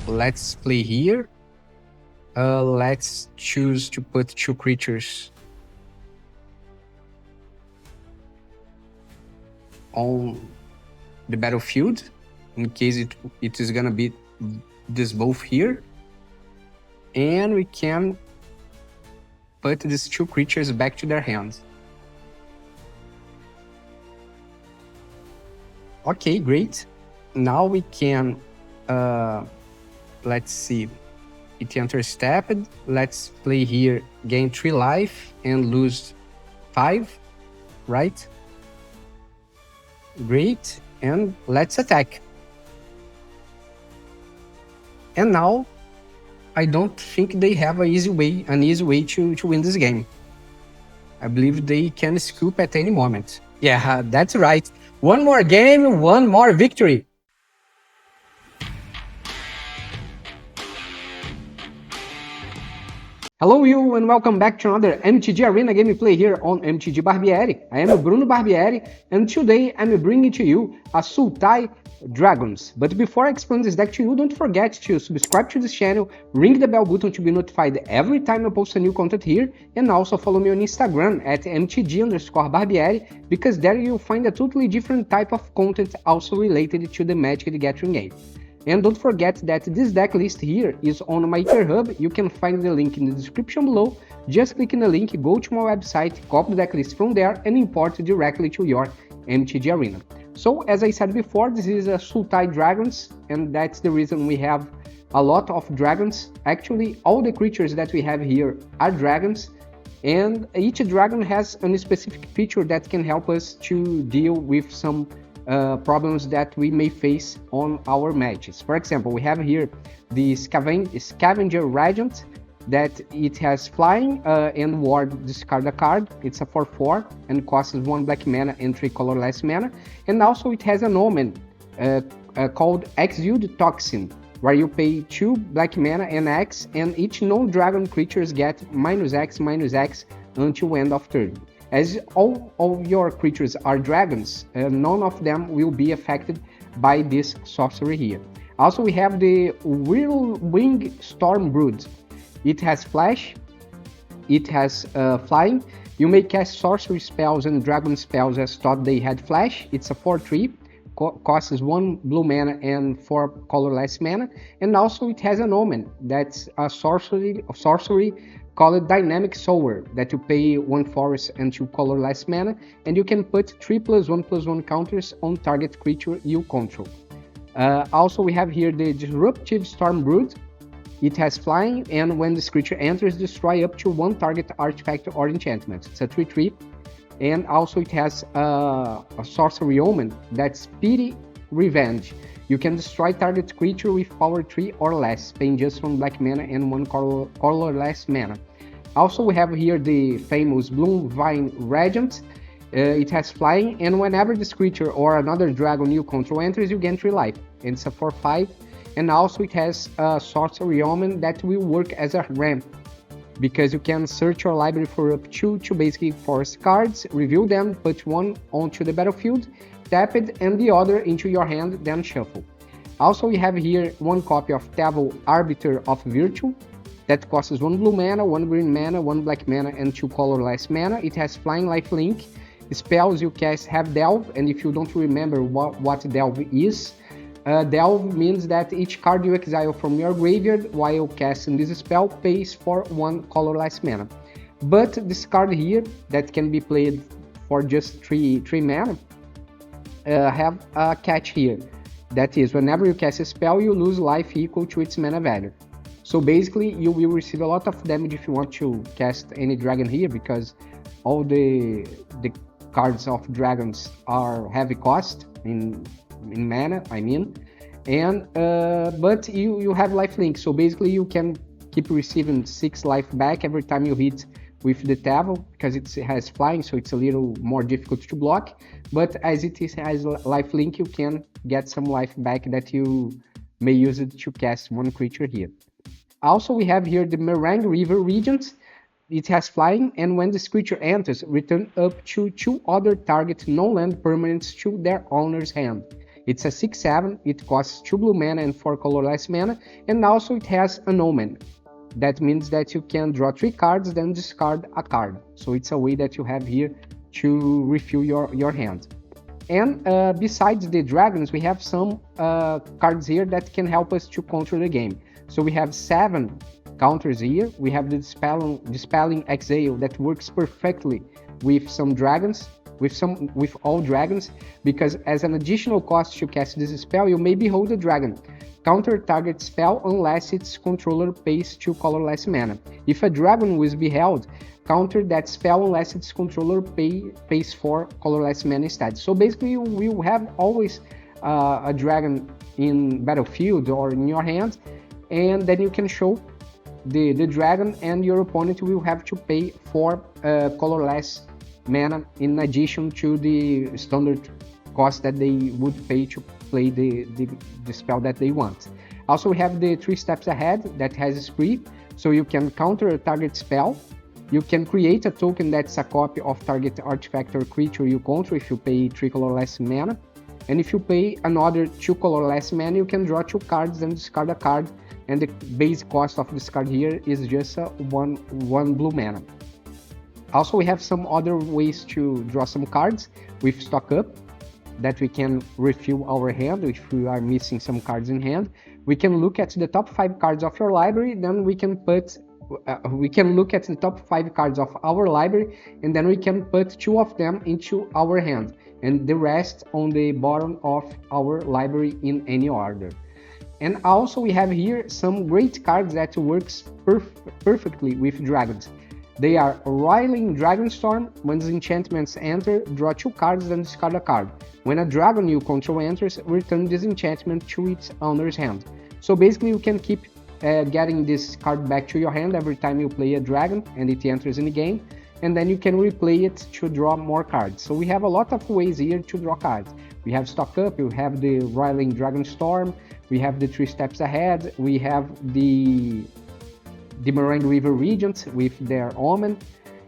let's play here. Let's choose to put 2 creatures on the battlefield in case it is gonna be this both here. And we can put these 2 creatures back to their hands. Okay, great. Now we can, let's see, it enters stepped. Let's play here, gain 3 life and lose 5, right? Great, and let's attack. And now, I don't think they have an easy way to win this game. I believe they can scoop at any moment. Yeah, that's right. One more game, one more victory. Hello you and welcome back to another MTG Arena gameplay here on MTG Barbieri. I am Bruno Barbieri and today I'm bringing to you a Sultai Dragons. But before I explain this deck to you, don't forget to subscribe to this channel, ring the bell button to be notified every time I post a new content here, and also follow me on Instagram at mtg_barbieri, because there you'll find a totally different type of content also related to the Magic the Gathering game. And don't forget that this deck list here is on my GitHub. You can find the link in the description below. Just click in the link, go to my website, copy the deck list from there and import it directly to your MTG Arena. So as I said before, this is a Sultai Dragons, and that's the reason we have a lot of dragons. Actually, all the creatures that we have here are dragons, and each dragon has a specific feature that can help us to deal with some problems that we may face on our matches. For example, we have here the Scavenger Regent, that it has flying and ward, discard a card. It's a 4/4 and costs 1 black mana and 3 colorless mana. And also it has an omen called Exude Toxin, where you pay 2 black mana and X, and each non-dragon creatures get -X until end of turn. As all your creatures are dragons, none of them will be affected by this sorcery here. Also, we have the Whirlwind Stormbrood. It has flash, it has flying. You may cast sorcery spells and dragon spells as thought they had flash. It's a 4/3, costs 1 blue mana and 4 colorless mana. And also it has an omen, that's a sorcery called Dynamic Sower, that you pay 1 forest and 2 colorless mana, and you can put 3+1/+1 counters on target creature you control. Also we have here the Disruptive Stormbrood. It has flying, and when this creature enters, destroy up to 1 target artifact or enchantment. It's a 3/3, and also it has a sorcery omen, that's Pity Revenge. You can destroy target creature with power 3 or less, paying just 1 black mana and 1 colorless mana. Also, we have here the famous Bloomvine Regent. It has flying, and whenever this creature or another dragon you control enters, you gain 3 life. And it's a 4/5, and also it has a sorcery omen that will work as a ramp, because you can search your library for up to basically forest cards, reveal them, put 1 onto the battlefield, tap it, and the other into your hand, then shuffle. Also, we have here 1 copy of Tavil, Arbiter of Virtue, that costs 1 blue mana, 1 green mana, 1 black mana, and 2 colorless mana. It has flying, lifelink. Spells you cast have Delve, and if you don't remember what Delve is, Delve means that each card you exile from your graveyard while casting this spell pays for 1 colorless mana. But this card here, that can be played for just 3 mana, have a catch here. That is, whenever you cast a spell, you lose life equal to its mana value. So basically, you will receive a lot of damage if you want to cast any dragon here, because all the cards of dragons are heavy cost in mana, I mean. And but you have lifelink, so basically you can keep receiving 6 life back every time you hit with the Tavil, because it has flying, so it's a little more difficult to block. But as it has lifelink, you can get some life back that you may use it to cast 1 creature here. Also, we have here the Meringue River Regent. It has flying, and when this creature enters, return up to 2 other target non-land permanents to their owner's hand. It's a 6/7, it costs 2 blue mana and 4 colorless mana, and also it has an omen. That means that you can draw 3 cards, then discard a card. So it's a way that you have here to refill your hand. And besides the dragons, we have some cards here that can help us to counter the game. So we have 7 counters here. We have the Dispelling Exile that works perfectly with some dragons, with all dragons, because as an additional cost to cast this spell, you may behold a dragon. Counter target spell unless its controller pays 2 colorless mana. If a dragon was beheld, counter that spell unless its controller pays 4 colorless mana instead. So basically you will have always a dragon in battlefield or in your hand, and then you can show the dragon, and your opponent will have to pay 4 colorless mana in addition to the standard cost that they would pay to play the spell that they want. Also, we have the 3 steps ahead that has a spree, so you can counter a target spell. You can create a token that's a copy of target artifact or creature you control if you pay 3 colorless mana. And if you pay another 2 colorless mana, you can draw 2 cards and discard a card. And the base cost of this card here is just one blue mana. Also, we have some other ways to draw some cards with stock up that we can refill our hand if we are missing some cards in hand. We can look at the top 5 cards of your library, then we can look at the top 5 cards of our library, and then we can put 2 of them into our hand, and the rest on the bottom of our library in any order. And also we have here some great cards that works perfectly with dragons. They are Roiling Dragonstorm. When the enchantments enter, draw 2 cards and discard a card. When a dragon you control enters, return this enchantment to its owner's hand. So basically you can keep getting this card back to your hand every time you play a dragon and it enters in the game, and then you can replay it to draw more cards. So we have a lot of ways here to draw cards. We have stock up, we have the Roiling Dragonstorm, we have the 3 steps ahead, we have the Moraine River Regent with their omen,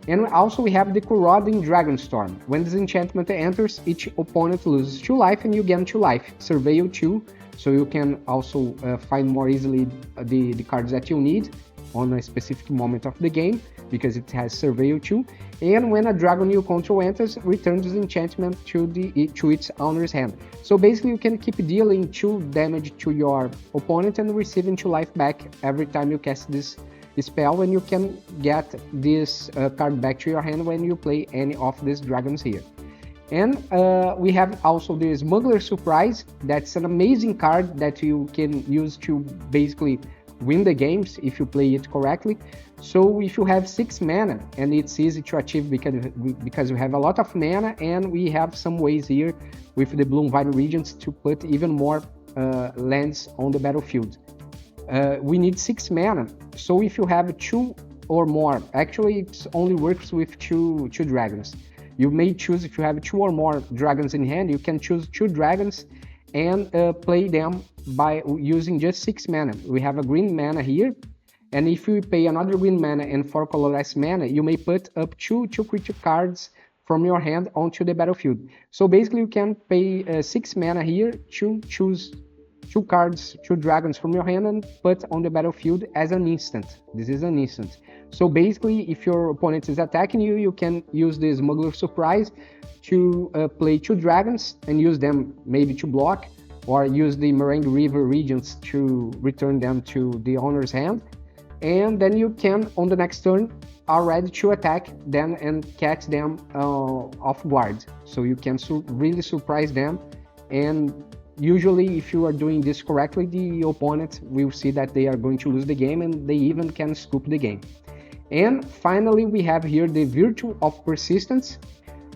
and also we have the Corroding Dragonstorm. When this enchantment enters, each opponent loses 2 life and you gain 2 life. Surveil 2, so you can also find more easily the cards that you need on a specific moment of the game, because it has Surveil 2. And when a dragon you control enters, return this enchantment to its owner's hand. So basically you can keep dealing 2 damage to your opponent and receiving 2 life back every time you cast this spell, and you can get this card back to your hand when you play any of these dragons here. And we have also the Smuggler Surprise. That's an amazing card that you can use to basically win the games if you play it correctly. So if you have 6 mana, and it's easy to achieve because we have a lot of mana, and we have some ways here with the Bloomvine Regents to put even more lands on the battlefield. We need 6 mana, so if you have 2 or more, actually it only works with two dragons. You may choose, if you have 2 or more dragons in hand, you can choose 2 dragons and play them by using just 6 mana. We have a green mana here, and if you pay another green mana and 4 colorless mana, you may put up 2 creature cards from your hand onto the battlefield. So basically you can pay 6 mana here to choose 2 cards, 2 dragons from your hand and put on the battlefield as an instant. This is an instant. So basically, if your opponent is attacking you, you can use the Smuggler Surprise to play 2 dragons and use them maybe to block, or use the Moraine River Regents to return them to the owner's hand. And then you can, on the next turn, are ready to attack them and catch them off guard. So you can really surprise them, and usually if you are doing this correctly, the opponent will see that they are going to lose the game, and they even can scoop the game. And finally we have here the Virtue of Persistence.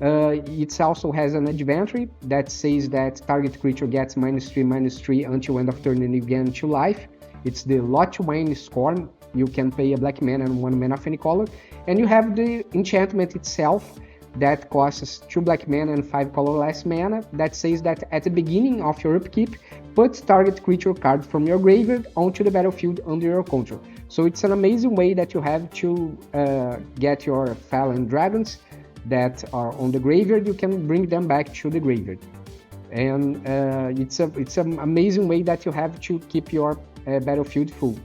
It also has an advantage that says that target creature gets -3/-3 until end of turn and you gain 2 life. It's the Lotwine Scorn. You can pay a black mana and 1 mana of any color. And you have the enchantment itself that costs 2 black mana and 5 colorless mana, that says that at the beginning of your upkeep, put target creature card from your graveyard onto the battlefield under your control. So it's an amazing way that you have to get your fallen dragons that are on the graveyard. You can bring them back to the graveyard. and it's an amazing way that you have to keep your battlefield full.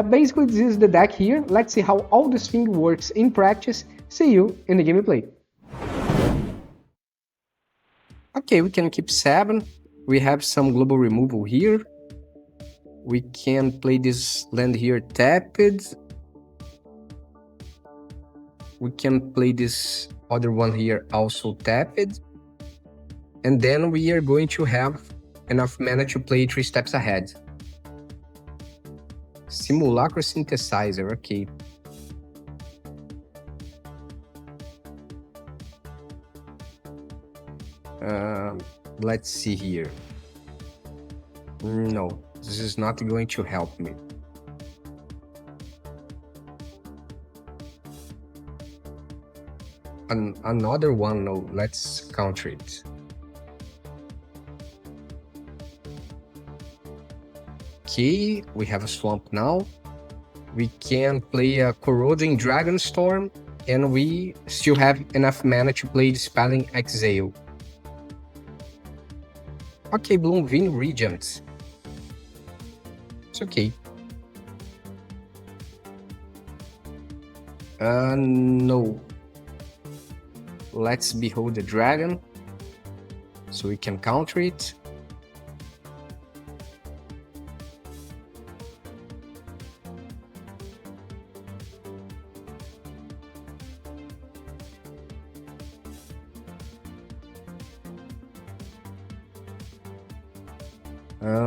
Basically, this is the deck here. Let's see how all this thing works in practice. See you in the gameplay. Okay, we can keep 7. We have some global removal here. We can play this land here tapped. We can play this other one here also tapped. And then we are going to have enough mana to play 3 steps ahead. Simulacro Synthesizer, okay. Let's see here. No, this is not going to help me. Another one, no, let's counter it. Okay, we have a swamp now. We can play a Corroding Dragonstorm, and we still have enough mana to play Dispelling Exile. Okay, Bloomvine Regent. It's okay. No. Let's Behold the Dragon, so we can counter it.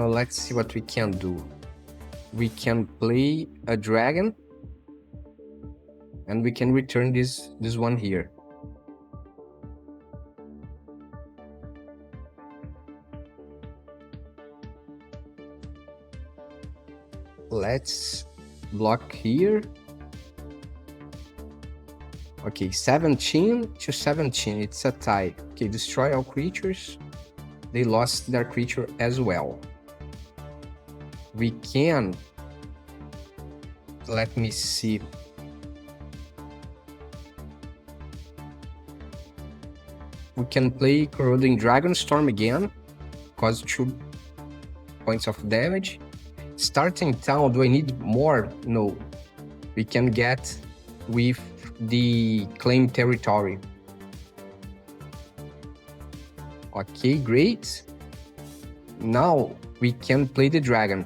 Let's see what we can do. We can play a dragon, and we can return this one here. Let's block here. Okay, 17 to 17, it's a tie. Okay, destroy all creatures. They lost their creature as well. We can, let me see. We can play Corroding Dragonstorm again, cause 2 points of damage. Starting town, do I need more? No. We can get with the claim territory. Okay, great. Now we can play the dragon.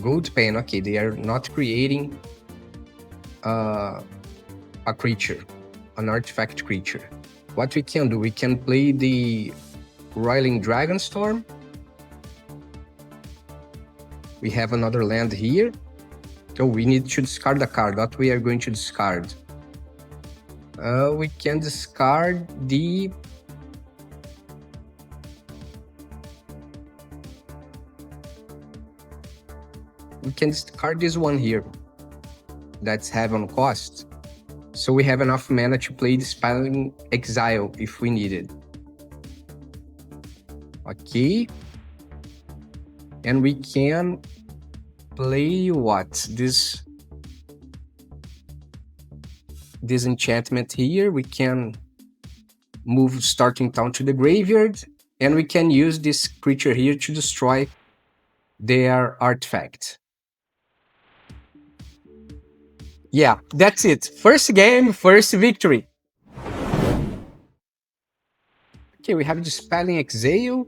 Gold pen, okay, they are not creating a creature, an artifact creature. What we can do, we can play the Roiling Dragonstorm. We have another land here. So we need to discard a card. What we are going to discard? We can discard the... We can discard this one here. That's heaven cost. So we have enough mana to play Dispelling Exile if we need it. Okay. And we can play what? This enchantment here. We can move Starting Town to the graveyard, and we can use this creature here to destroy their artifact. Yeah, that's it. First game, first victory. Okay, we have Dispelling Exile,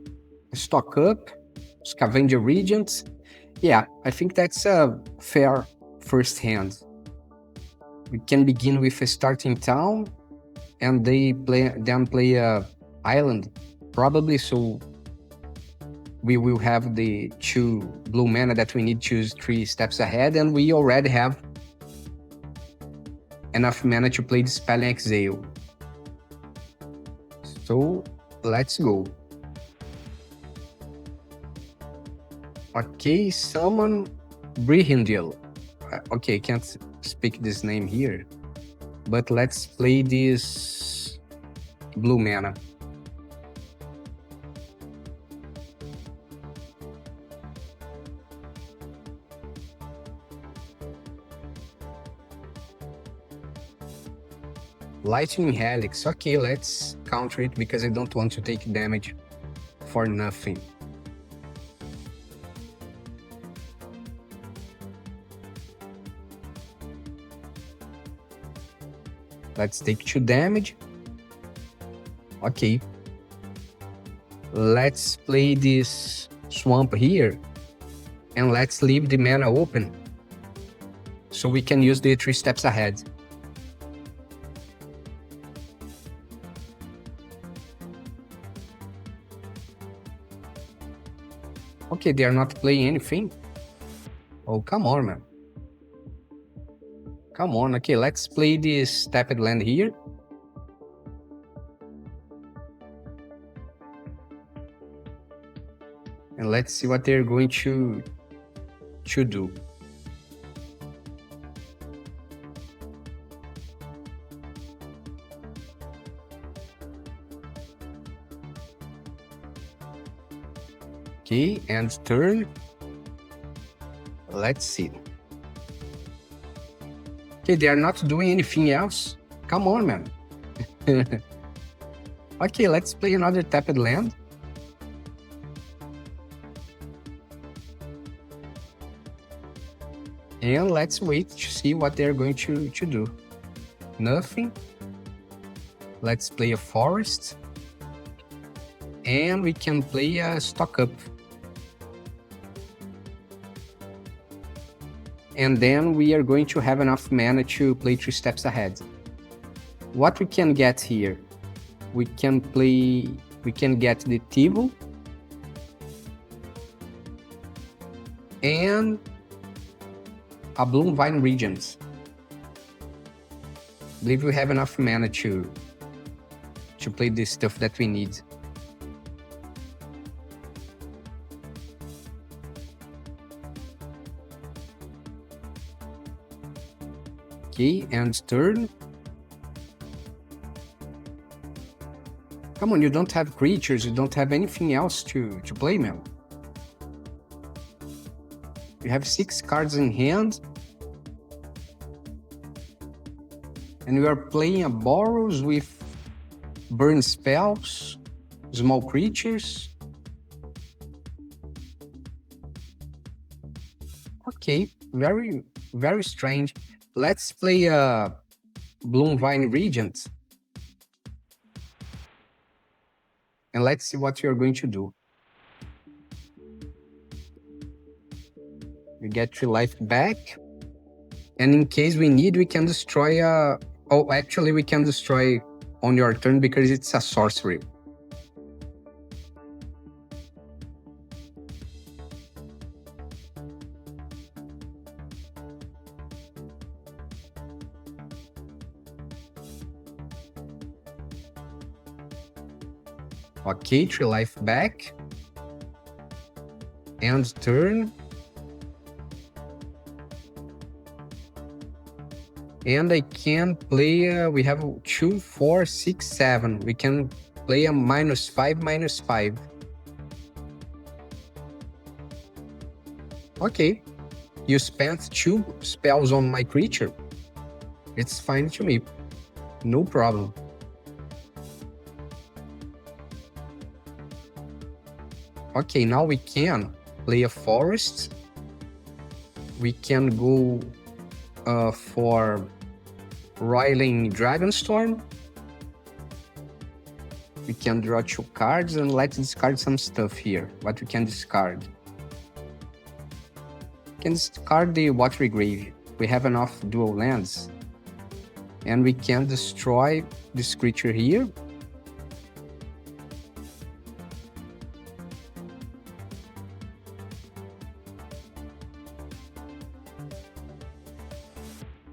Stock Up, Scavenger Regent. Yeah, I think that's a fair first hand. We can begin with a Starting Town, and they play a island, probably, so we will have the 2 blue mana that we need to use 3 steps ahead, and we already have enough mana to play Dispelling Exile. So let's go. Okay, summon Brihindil. Okay, I can't speak this name here, but let's play this blue mana. Lightning Helix. Okay, let's counter it because I don't want to take damage for nothing. Let's take 2 damage. Okay. Let's play this swamp here. And let's leave the mana open. So we can use the 3 steps ahead. Okay, they are not playing anything. Oh, come on, man. Come on. Okay, let's play this tapped land here. And let's see what they're going to do. Okay, and turn. Let's see. Okay, they are not doing anything else. Come on, man. Okay, let's play another tapped land. And let's wait to see what they're going to do. Nothing. Let's play a forest. And we can play a stock up. And then we are going to have enough mana to play 3 steps ahead. What we can get here? We can get the Tivo. And a Bloomvine Regent. I believe we have enough mana to play the stuff that we need. Okay, and turn. Come on, you don't have creatures, you don't have anything else to play, man. You have 6 cards in hand. And we are playing a Boros with burn spells, small creatures. Okay, very, very strange. Let's play a Bloomvine Regent. And let's see what you're going to do. We get 3 life back. And in case we need, we can destroy a... Oh, actually, we can destroy on your turn because it's a sorcery. Okay, 3 life back. End turn. And I can play, we have 2, 4, 6, 7. We can play a -5/-5. Okay, you spent 2 spells on my creature. It's fine to me, no problem. Okay, now we can play a forest. We can go for Roiling Dragonstorm. We can draw 2 cards and let's discard some stuff here. What we can discard? We can discard the Watery Grave. We have enough dual lands. And we can destroy this creature here.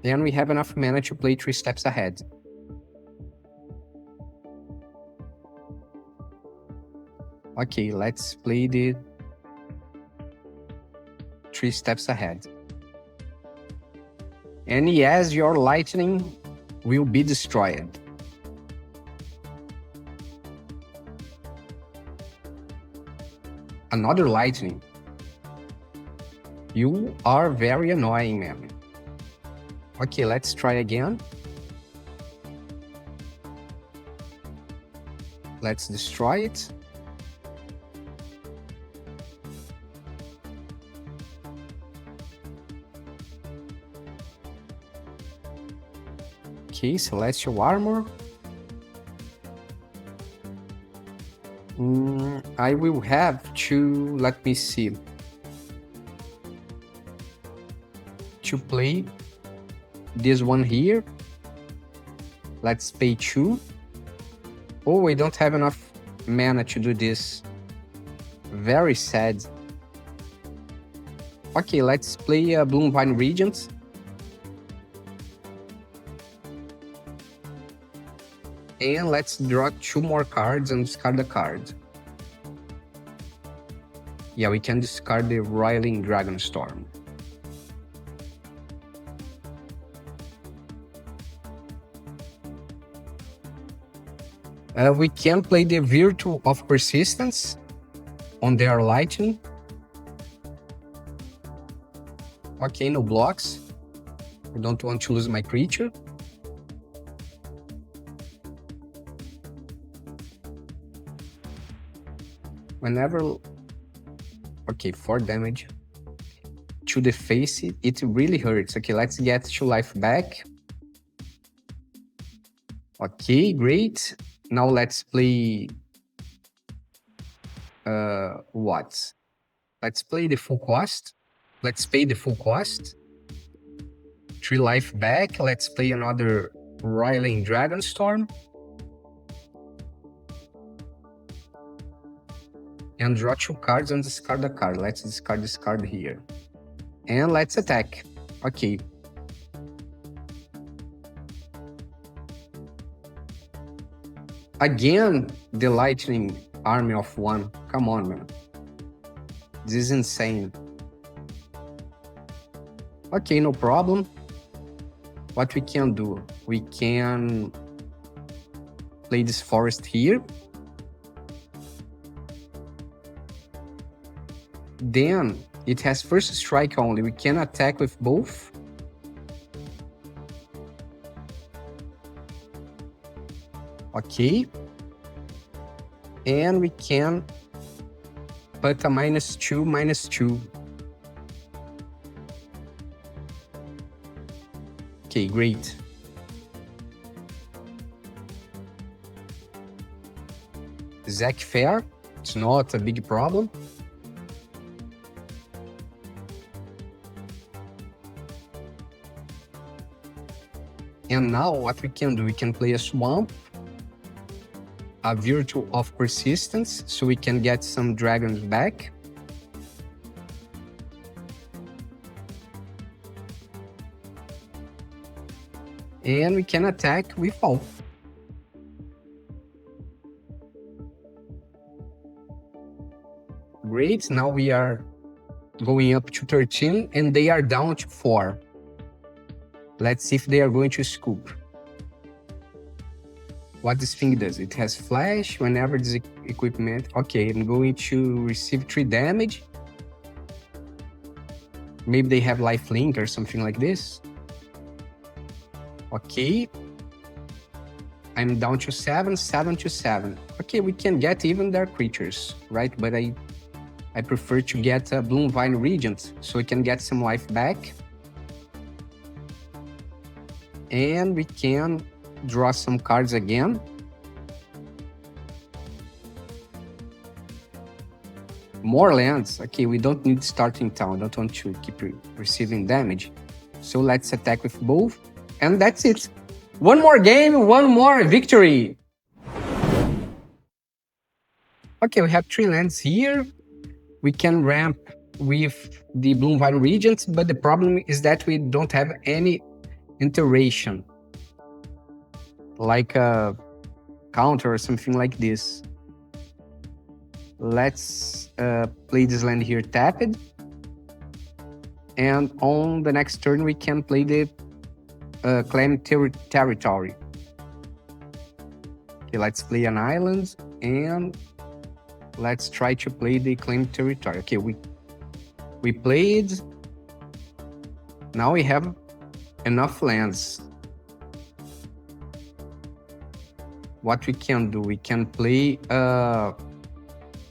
Then we have enough mana to play 3 steps ahead. Okay, let's play the 3 steps ahead. And yes, your lightning will be destroyed. Another lightning. You are very annoying, man. Okay, let's try again. Let's destroy it. Okay, Celestial Armor. I will have to, let me see, to play this one here. Let's pay 2. Oh, we don't have enough mana to do this. Very sad. Okay, let's play a Bloomvine Regent. And let's draw 2 more cards and discard a card. Yeah, we can discard the Roiling Dragonstorm. We can play the Virtue of Persistence on their Lightning. Okay, no blocks. I don't want to lose my creature. Whenever... Okay, 4 damage to the face, it really hurts. Okay, let's get 2 life back. Okay, great. Now let's play... what? Let's play the full cost. Let's pay the full cost. 3 life back. Let's play another Roiling Dragonstorm. And draw 2 cards and discard a card. Let's discard this card here. And let's attack. Okay. Again, the Lightning Army of 1. Come on, man. This is insane. Okay, no problem. What we can do? We can play this forest here. Then it has first strike only. We can attack with both. Okay. And we can put a -2/-2. Okay, great. Zac Fair, it's not a big problem. And now what we can do, we can play a Swamp, a Virtue of Persistence, so we can get some dragons back. And we can attack with all. Great, now we are going up to 13 and they are down to 4. Let's see if they are going to scoop. What this thing does, it has flash whenever this equipment... Okay, I'm going to receive 3 damage. Maybe they have lifelink or something like this. Okay. I'm down to 7, 7 to 7. Okay, we can get even their creatures, right? But I prefer to get a Bloomvine Regent so we can get some life back. And we can draw some cards again. More lands. Okay, we don't need starting town. I don't want to keep receiving damage. So let's attack with both. And that's it. One more game, one more victory. Okay, we have 3 lands here. We can ramp with the Bloomvine Regent, but the problem is that we don't have any iteration, like a counter or something like this. Let's play this land here tapped, and on the next turn we can play the claim territory. Okay, let's play an island and let's try to play the claim territory. Okay, we played. Now we have enough lands. what we can do, we can play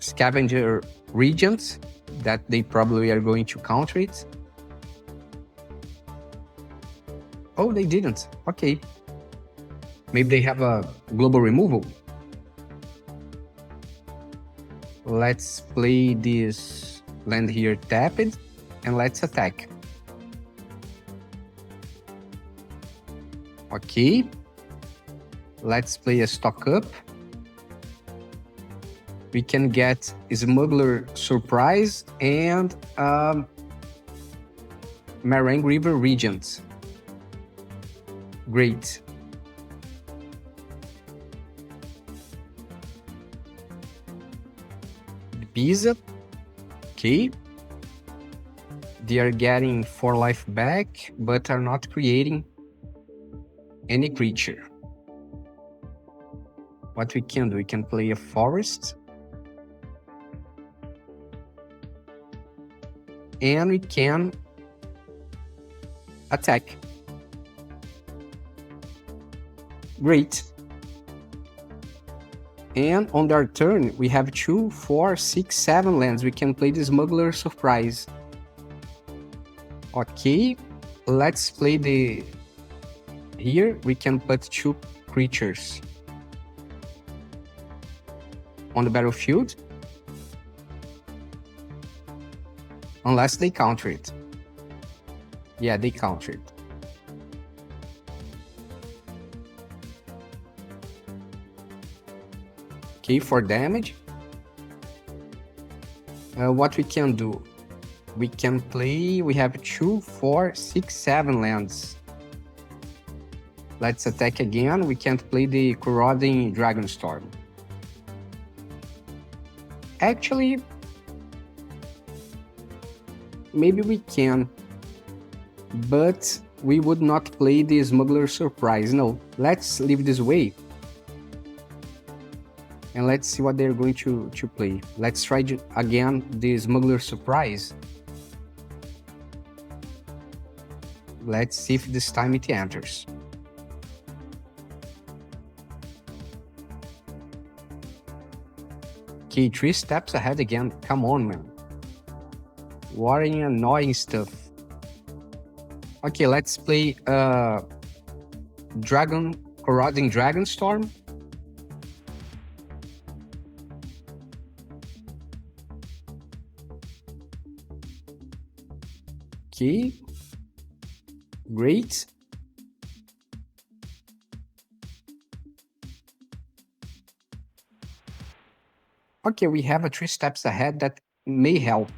Scavenger Regent, that they probably are going to counter it. Oh, they didn't. Okay. Maybe they have a global removal. Let's play this land here tapped, and let's attack. Okay. Let's play a stock up. We can get Smuggler Surprise and Meringue River Regent. Great. Pisa. Okay. They are getting 4 life back, but are not creating any creature. What we can do, we can play a forest. And we can attack. Great. And on their turn, we have 2, 4, 6, 7 lands. We can play the Smuggler Surprise. Okay, let's play the... Here, we can put 2 creatures on the battlefield. Unless they counter it. Yeah, they counter it. Okay, for damage. What we can do? We can play... We have 2, 4, 6, 7 lands. Let's attack again. We can't play the Corroding Dragonstorm. Actually, maybe we can, but we would not play the Smuggler Surprise. No, let's leave this way. And let's see what they're going to play. Let's try again the Smuggler Surprise. Let's see if this time it enters. Okay, 3 steps ahead again. Come on, man. What annoying stuff. Okay, let's play Corroding Dragonstorm. Okay, great. Okay, we have a 3 steps ahead that may help.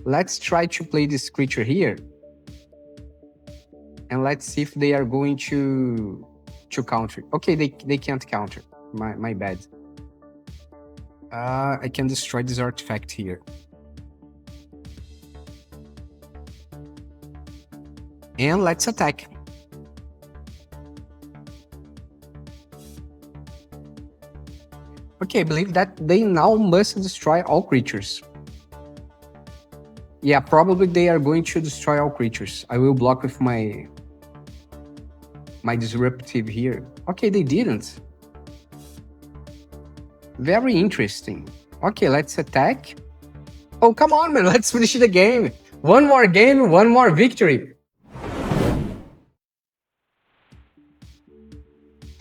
Let's try to play this creature here. And let's see if they are going to counter. Okay, they can't counter. My bad. I can destroy this artifact here. And let's attack. Okay, I believe that they now must destroy all creatures. Yeah, probably they are going to destroy all creatures. I will block with my disruptive here. Okay, they didn't. Very interesting. Okay, let's attack. Oh, come on, man. Let's finish the game. One more game, one more victory.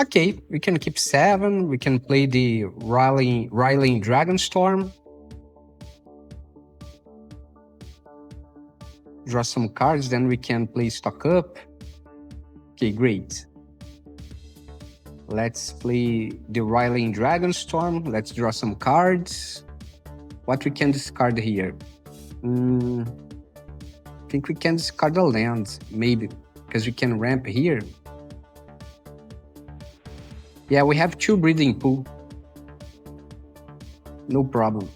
Okay, we can keep 7. We can play the Riling Dragonstorm. Draw some cards, then we can play stock up. Okay, great. Let's play the Riling Dragonstorm. Let's draw some cards. What we can discard here? I think we can discard a land, maybe, because we can ramp here. Yeah, we have 2 Breeding Pool. No problem.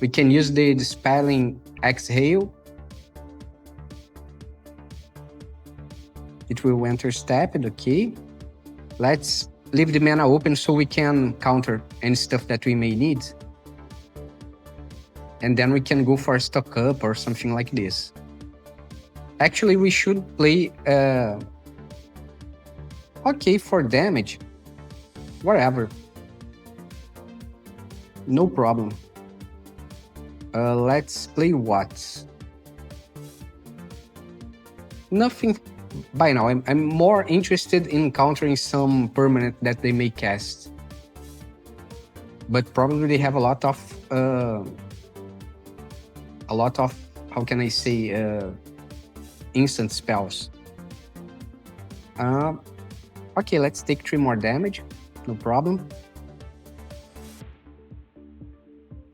We can use the Dispelling Exhale. It will enter step, okay. Let's leave the mana open so we can counter any stuff that we may need. And then we can go for a stock up or something like this. Actually, we should play... Okay, for damage, whatever. No problem. Let's play what? Nothing by now. I'm more interested in countering some permanent that they may cast. But probably they have a lot of, how can I say, instant spells. Okay, let's take 3 more damage. No problem.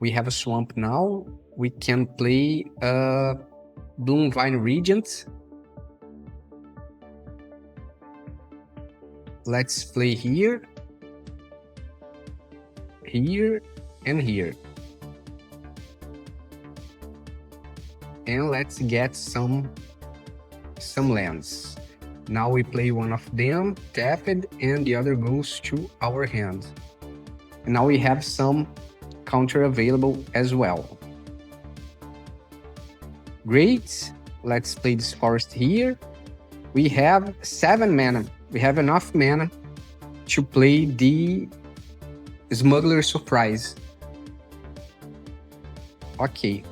We have a swamp now. We can play Bloomvine Regent. Let's play here, here, and here. And let's get some lands. Now we play one of them, tap it, and the other goes to our hand. And now we have some counter available as well. Great. Let's play this forest here. We have 7 mana. We have enough mana to play the Smuggler Surprise. Okay.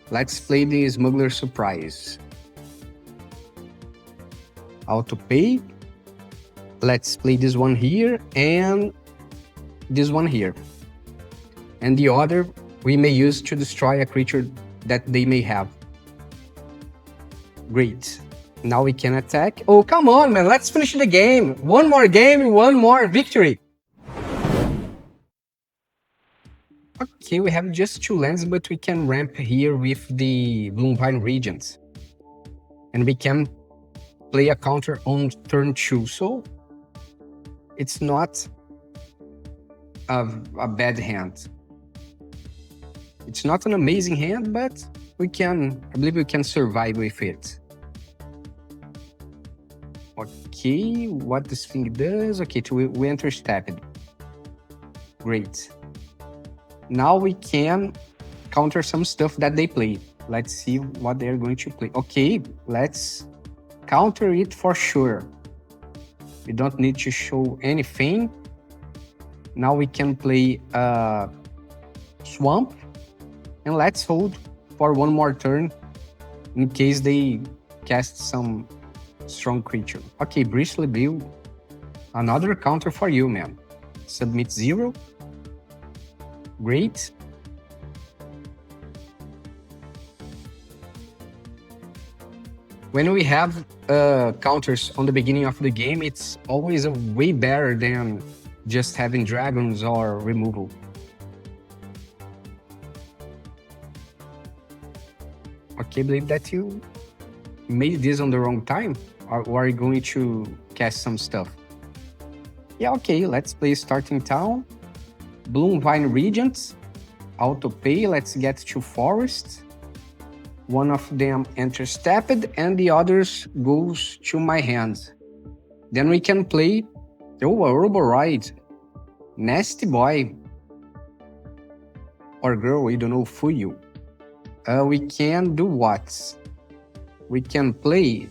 Let's play the Smuggler Surprise. Auto pay. Let's play this one here and this one here. And the other we may use to destroy a creature that they may have. Great. Now we can attack. Oh, come on, man. Let's finish the game. One more game, one more victory. Okay, we have just 2 lands, but we can ramp here with the Bloomvine Regent. And we can play a counter on turn 2. So it's not a bad hand. It's not an amazing hand, but I believe we can survive with it. Okay, what this thing does? Okay, we enter step it. Great. Now we can counter some stuff that they play. Let's see what they're going to play. Okay, let's counter it for sure. We don't need to show anything. Now we can play Swamp. And let's hold for one more turn in case they cast some strong creature. Okay, Bristly Bill. Another counter for you, man. Submit 0. Great. When we have counters on the beginning of the game, it's always way better than just having dragons or removal. Okay, I believe that you made this on the wrong time, or are you going to cast some stuff? Yeah, okay, let's play Starting Town. Bloomvine Regent. Auto pay, let's get 2 forests. One of them enters tapped and the others goes to my hand. Then we can play, a Roboride. Nasty boy. Or girl, we don't know who you. We can do what? We can play.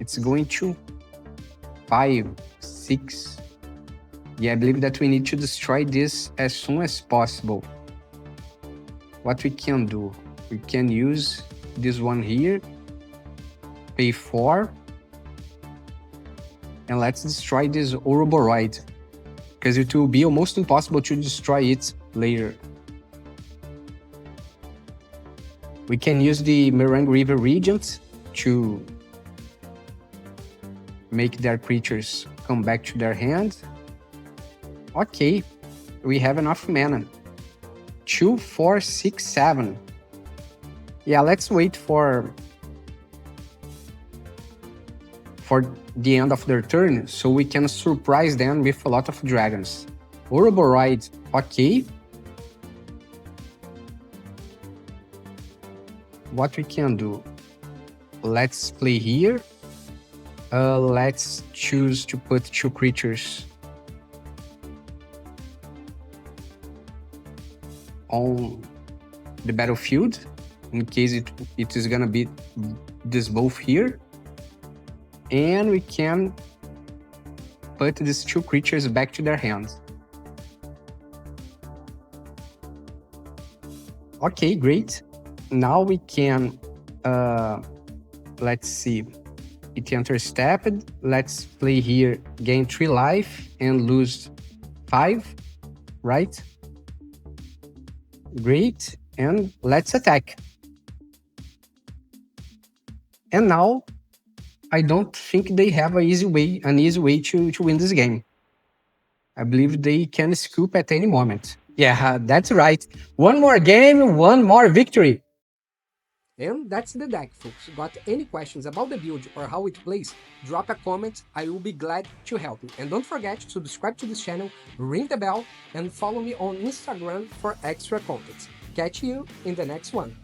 It's going to 5, 6. Yeah, I believe that we need to destroy this as soon as possible. What we can do? We can use this one here. Pay 4. And let's destroy this Ouroboros, because it will be almost impossible to destroy it later. We can use the Meringue River Regent to make their creatures come back to their hand. Okay, we have enough mana. 2, 4, 6, 7. Yeah, let's wait for the end of their turn so we can surprise them with a lot of dragons. Ouroboros, okay. What we can do? Let's play here. Let's choose to put 2 creatures on the battlefield, in case it is gonna be this both here. And we can put these two creatures back to their hands. Okay, great. Now we can, let's see, it enters stepped. Let's play here, gain 3 life and lose 5, right? Great, and let's attack. And now, I don't think they have an easy way to win this game. I believe they can scoop at any moment. Yeah, that's right. One more game, one more victory. And that's the deck, folks. Got any questions about the build or how it plays? Drop a comment, I will be glad to help you. And don't forget to subscribe to this channel, ring the bell, and follow me on Instagram for extra content. Catch you in the next one.